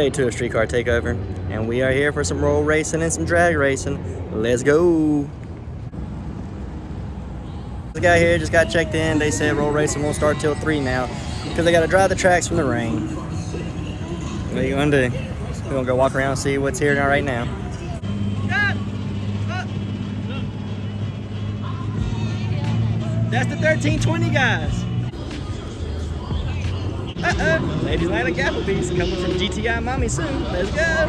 day 2 of Streetcar Takeover, and we are here for some roll racing and some drag racing. Let's go. The guy here just got checked in. They said roll racing won't start till 3 now because they got to dry the tracks from the rain. What are you gonna do? We're gonna go walk around and see what's here now right now. That's the 1320 guys. Ladies Night at Applebee's coming from GTI Mommy soon. Let's go.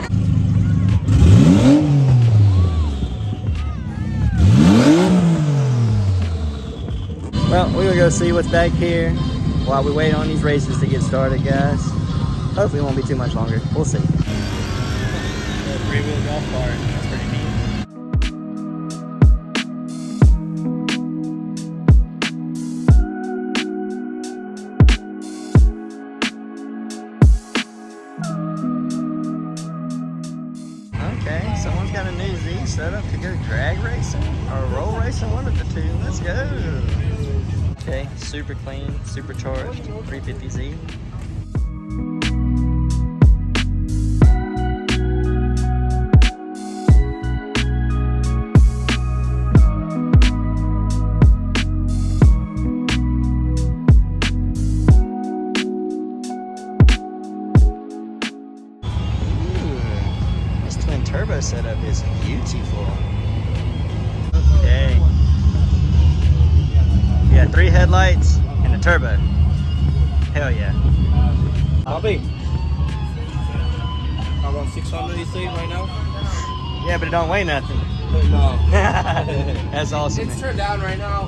Well, we're gonna go see what's back here while we wait on these races to get started, guys. Hopefully it won't be too much longer. We'll see. Three-wheel golf cart. That's pretty neat. Okay, someone's got a new Z set up to go drag racing or roll racing, one of the two. Let's go. Okay, super clean, supercharged 350Z. Turbo setup is beautiful. Okay. You got 3 headlights and a turbo. Hell yeah. Bobby, around 600 you say right now? Yeah, but it don't weigh nothing. No. That's awesome. It's turned down right now.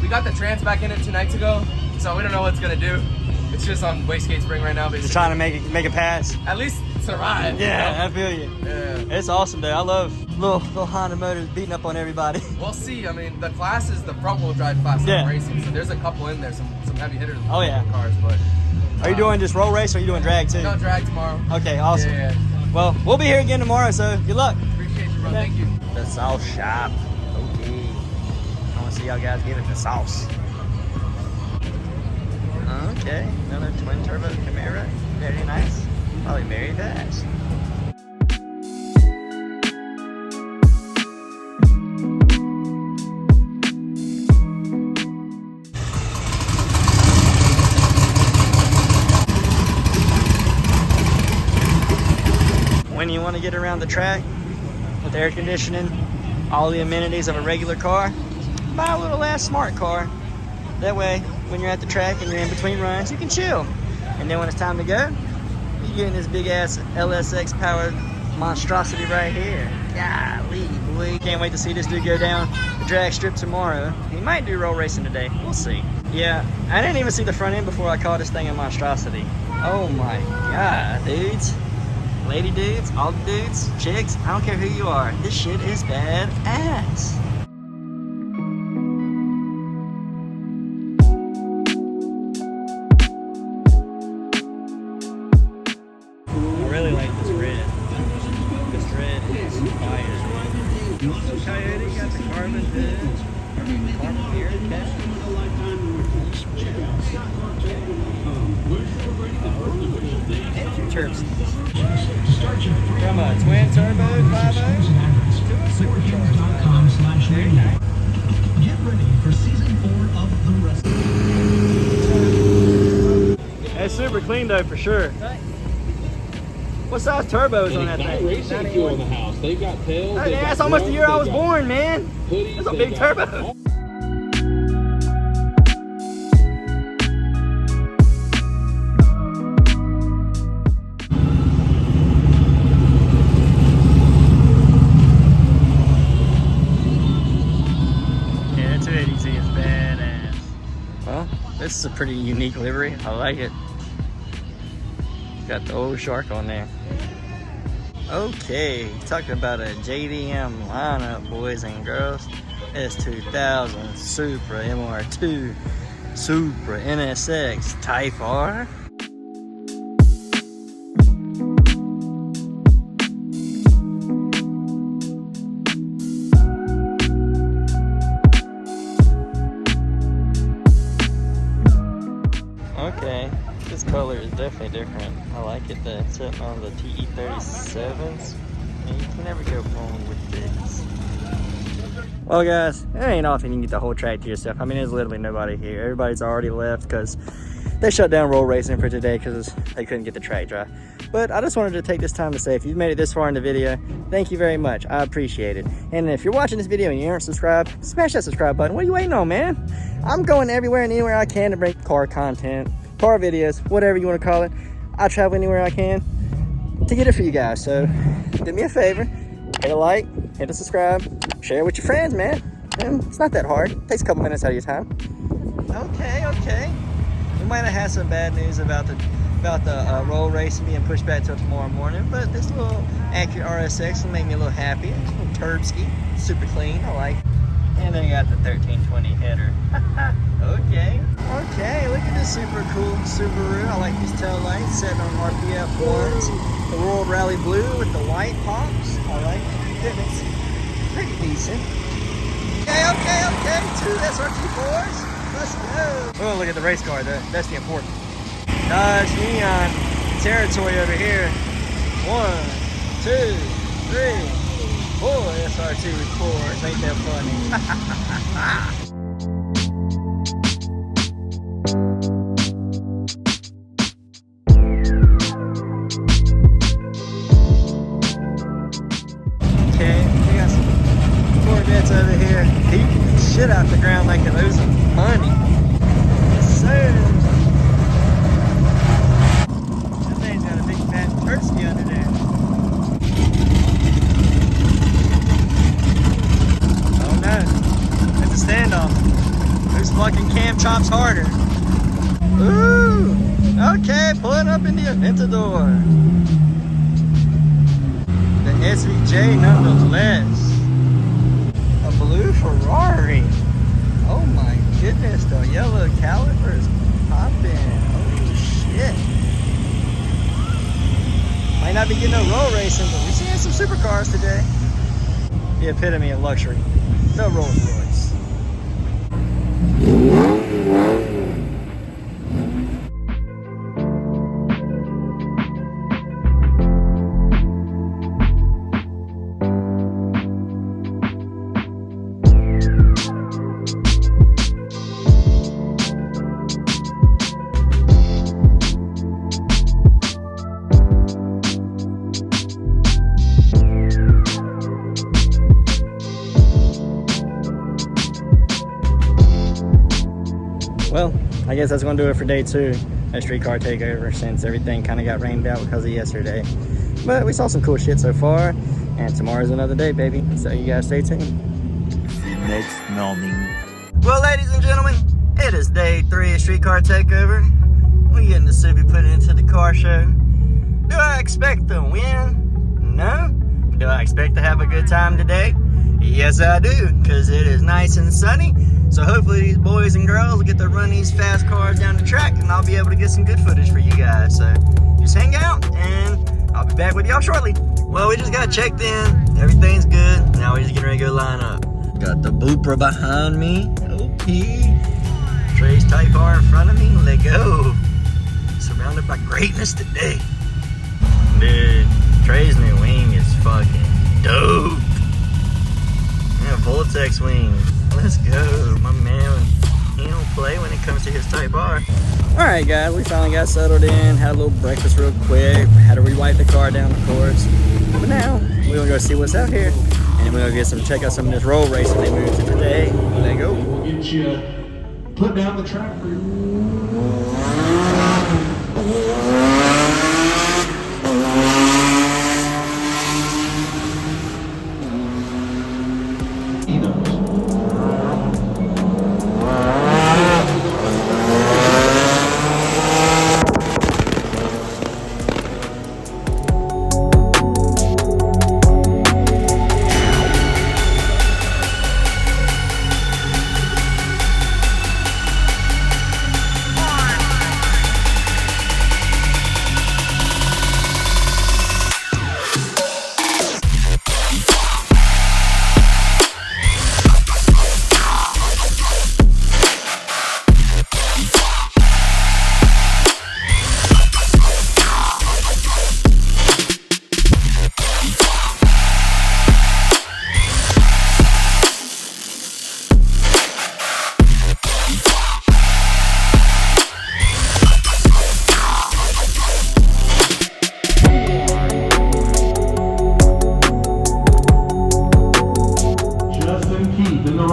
We got the trans back in it 2 nights ago, so we don't know what it's gonna do. It's just on wastegate spring right now, basically. Just trying to make a pass. At least survive. Yeah, you know? I feel you. Yeah. It's awesome, though. I love little Honda motors beating up on everybody. We'll see. I mean, the class is the front wheel drive class Yeah. of racing, so there's a couple in there, some heavy hitters. Oh, yeah. Cars, but. Are you doing just roll race or are you doing drag too? No, drag tomorrow. Okay, awesome. Yeah. Well, we'll be here again tomorrow, so good luck. Appreciate you, bro. Okay. Thank you. The sauce shop. Okay. I want to see y'all guys give it the sauce. Okay, another twin turbo Camaro. Very nice. Probably very fast. When you want to get around the track with air conditioning, all the amenities of a regular car, buy a little ass smart car. That way, when you're at the track and you're in between runs, you can chill. And then when it's time to go, you get in this big ass LSX powered monstrosity right here. Golly, boy. Can't wait to see this dude go down the drag strip tomorrow. He might do roll racing today. We'll see. Yeah, I didn't even see the front end before I called this thing a monstrosity. Oh my God, dudes. Lady dudes, all the dudes, chicks, I don't care who you are. This shit is badass. I really like this red. This red is fire. Coyote got the carbon hood. Carbon beard, Chirps. From a twin turbo 5.0 to a supercharged 5.0. Very nice. Get ready for season 4 of The Wrestling. It's super clean though, for sure. What size turbo is on that thing? Racing fuel in the house. They got tails. Hey, that's almost the year I was born, man. That's a big turbo. Well, this is a pretty unique livery. I like it. Got the old shark on there. Okay, talking about a JDM lineup, boys and girls. S2000 Supra MR2 Supra NSX Type R. color is definitely different. I like it that it's sitting on the TE37s. And you can never go wrong with this. Well guys, it ain't often you can get the whole track to yourself. I mean, there's literally nobody here. Everybody's already left because they shut down roll racing for today because they couldn't get the track dry. But I just wanted to take this time to say, if you've made it this far in the video, thank you very much. I appreciate it. And if you're watching this video and you aren't subscribed, smash that subscribe button. What are you waiting on, man? I'm going everywhere and anywhere I can to bring car content, car videos, whatever you want to call it. I travel anywhere I can to get it for you guys. So do me a favor, hit a like, hit a subscribe, share it with your friends, man. And it's not that hard. It takes a couple minutes out of your time. Okay. We might have had some bad news about the roll racing being pushed back till tomorrow morning, but this little Acura RSX will make me a little happy. It's a little turbsky, super clean, I like it. And then you got the 1320 header. Okay, look at this super cool Subaru. I like these tail lights set on RPF 1s. The World Rally Blue with the white pops. I like it. It's pretty decent. Okay. 2 SRT4s. Let's go. Oh, look at the race car. That's the important. Dodge Neon territory over here. 1, 2, 3, 4 SRT4s. Ain't that funny? Over here, beating the shit out the ground like they're losing money. Yes, sir. That thing's got a big fat Tursky under there. Oh no, it's a standoff. Who's fucking cam chops harder? Ooh, okay, pulling up in the Aventador. The SVJ nonetheless. Blue Ferrari. Oh my goodness, the yellow calipers popping. Holy shit. Might not be getting no roll racing, but we're seeing some supercars today. The epitome of luxury. The Rolls Royce. Well, I guess that's going to do it for day 2 at StreetCar TakeOver, since everything kind of got rained out because of yesterday. But we saw some cool shit so far, and tomorrow's another day, baby. So you guys stay tuned. The next morning. Well, ladies and gentlemen, it is day 3 of StreetCar TakeOver. We're getting the Subi put into the car show. Do I expect to win? No. Do I expect to have a good time today? Yes, I do, because it is nice and sunny. So hopefully these boys and girls will get to run these fast cars down the track, and I'll be able to get some good footage for you guys. So just hang out, and I'll be back with y'all shortly. Well, we just got checked in. Everything's good. Now we're just getting ready to go line up. Got the Booper behind me. Okay. Trey's Type R in front of me. Let go. Surrounded by greatness today. Dude, Trey's new wing is fucking dope. Yeah, Voltex wing. Let's go. My man, he don't play when it comes to his Type R. Alright guys, we finally got settled in, had a little breakfast real quick, had to re-wipe the car down of course. But now, we're gonna go see what's out here, and we're gonna check out some of this roll racing they moved to today. Let go. We'll get you put down the track for you.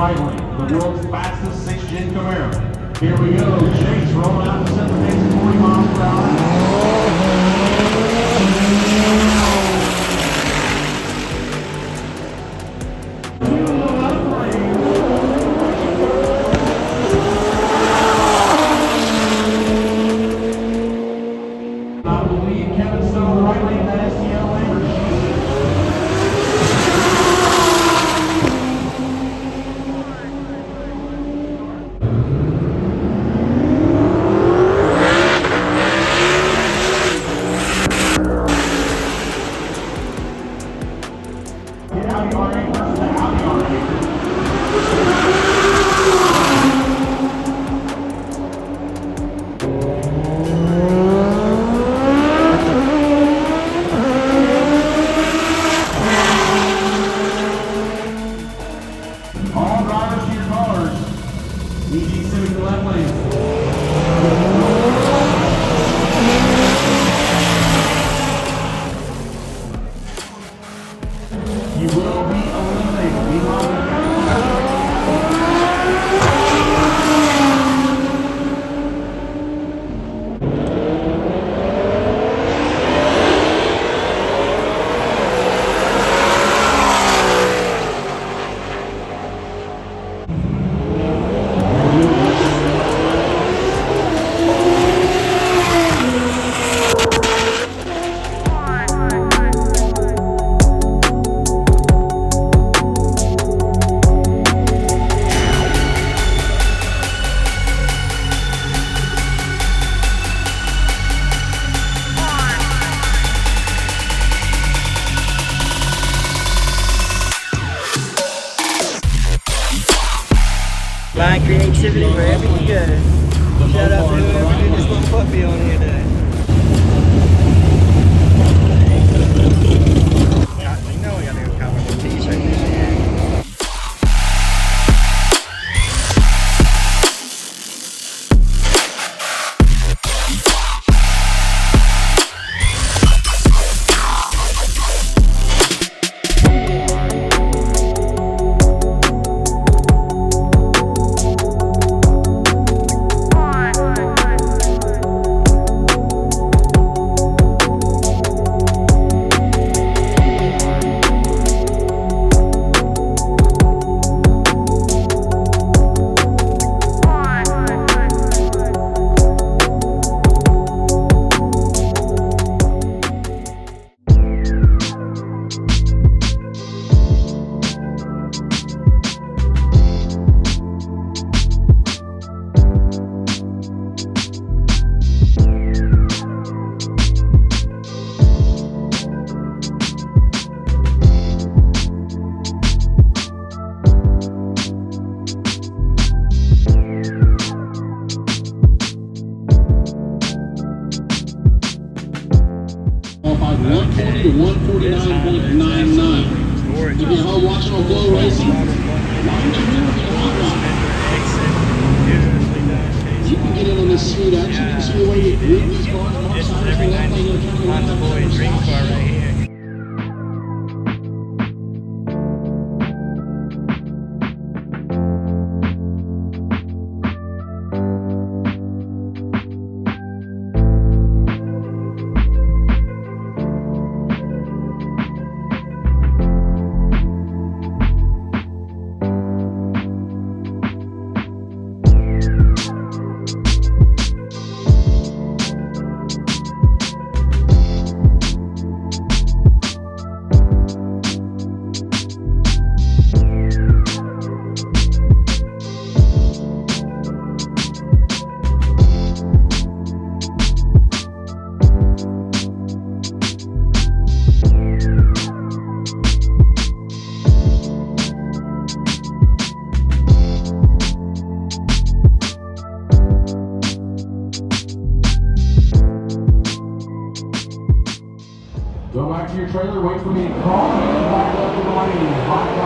right lane. The world's fastest 6-gen Camaro. Here we go. Chase rolling out the center base, 40 miles per hour. I believe Kevin Stone, right lane, that STL Lamborghini. Get out the R8 versus the Audi R8. All drivers to your cars. EG Civic to left lane. You will be eliminated. Meanwhile, Find creativity wherever you go. Shout out to whoever did this little puppy on here today. You know we gotta go cover the t-shirt this year. Qualified 140 to 149.99. If you're watching on Flow Racing, why don't you move to the hot rod? You can get in on this sweet action. You can see your way to these cars, mark signs, and left lane, you're turning On the boy dream car right here. Go back to your trailer, wait for me to call, and back up to the lane.